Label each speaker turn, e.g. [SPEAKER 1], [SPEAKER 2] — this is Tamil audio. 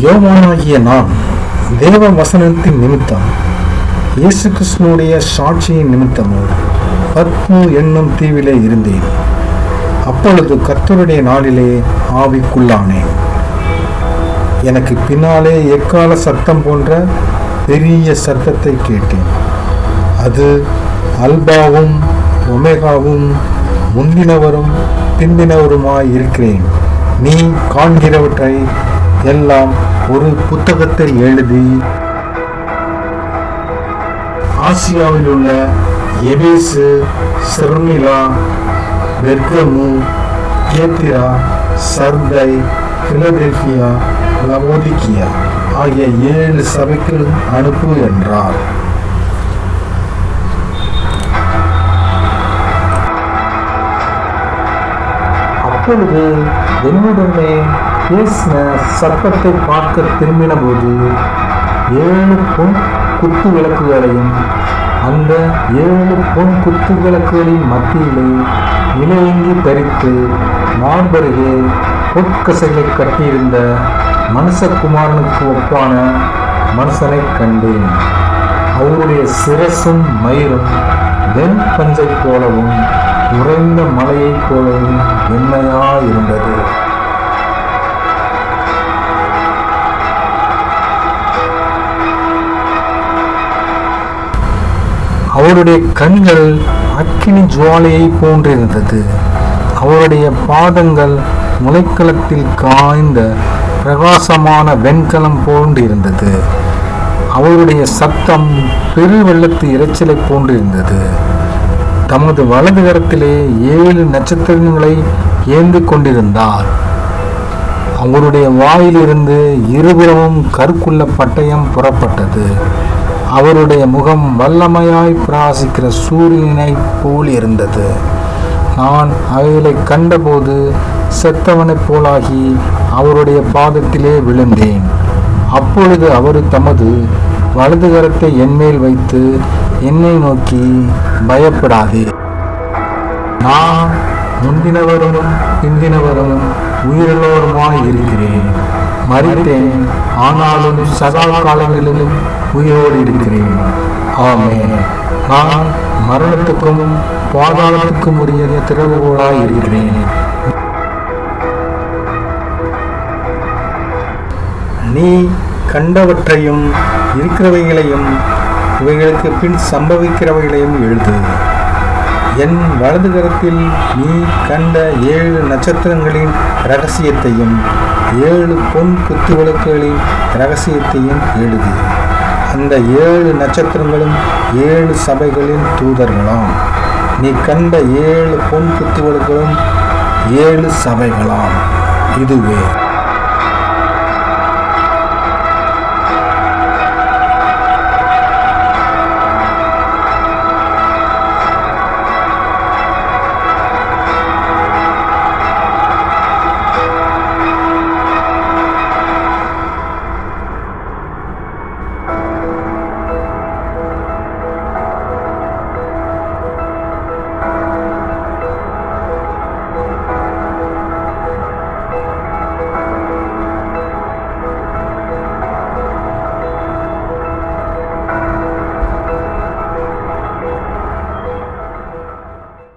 [SPEAKER 1] யோவானாகிய நான் தேவ வசனத்தின் நிமித்தம் இயேசு கிறிஸ்துனுடைய சாட்சியின் நிமித்தமோ பத்மு என்னும் தீவிலே இருந்தேன். அப்பொழுது கர்த்தருடைய நாளிலே ஆவிக்குள்ளானேன். எனக்கு பின்னாலே எக்கால சத்தம் போன்ற பெரிய சத்தத்தை கேட்டேன். அது அல்பாவும் ஒமேகாவும் முந்தினவரும் பிந்தினவருமாய் இருக்கிறேன். நீ காண்கிறவற்றை எல்லாம் ஒரு புத்தகத்தில் எழுதி ஆசியாவில் உள்ள எபேசு, சிர்மிலா, பெர்கமு, தியத்திரா, சர்தை, பிலதெல்பியா, லவோதிகியா ஆகிய 7 சபைக்கு அனுப்பு என்றார். அப்பொழுது என்னுடனே பேசின சத்தத்தை பார்க்க திரும்பின போது 7 பொன் குத்து விளக்குகளையும் அந்த 7 பொன் குத்து விளக்குகளின் மத்தியிலே இலையங்கி தரித்து மார்பருகே பொற்கசைகளை கட்டியிருந்த மனுஷகுமாரனுக்கு ஒப்பான மனுஷனை கண்டேன். அவருடைய சிரசும் மயிரும் வெண் பஞ்சை போலவும் உறைந்த மலையைப் போலவும் வெண்மையாயிருந்தது. அவருடைய கண்கள் அக்கினி ஜுவாலையை போன்றிருந்தது. அவருடைய பாதங்கள் முளைக்களத்தில் காய்ந்த பிரகாசமான வெண்கலம் போன்றிருந்தது. அவருடைய சத்தம் பெரு வெள்ளத்து இரைச்சலை போன்றிருந்தது. தமது வலது கரத்திலே 7 நட்சத்திரங்களை ஏந்தி கொண்டிருந்தார். அவருடைய வாயிலிருந்து இருபுறமும் கருக்குள்ள பட்டயம் புறப்பட்டது. அவருடைய முகம் வல்லமையாய் பிரகாசிக்கிற சூரியனை போல் இருந்தது. நான் அவைகளை கண்டபோது செத்தவனைப் போலாகி அவருடைய பாதத்திலே விழுந்தேன். அப்பொழுது அவர் தமது வலது கரத்தை என்மேல் வைத்து என்னை நோக்கி, பயப்படாதே, நான் முந்தினவரும் பிந்தினவரும் உயிருள்ளவருமாய் இருக்கிறேன். மரித்தேன், ஆனாலும் சதா காலங்களிலும் உயிரோடு இருக்கிறேன். ஆமென். நான் மரணத்துக்கும் பாதாளத்துக்கும் உரிய திறவுகோலாய் இருக்கிறேன். நீ கண்டவற்றையும் இருக்கிறவைகளையும் இவைகளுக்கு பின் சம்பவிக்கிறவைகளையும் எழுது. என் வலது கரத்தில் நீ கண்ட 7 நட்சத்திரங்களின் இரகசியத்தையும் 7 பொன் குத்துவிளக்குகளின் இரகசியத்தையும் எழுது. அந்த 7 நட்சத்திரங்களும் 7 சபைகளின் தூதர்களாம். நீ கண்ட 7 பொன் குத்துவிளக்குகளும் 7 சபைகளாம். இதுவே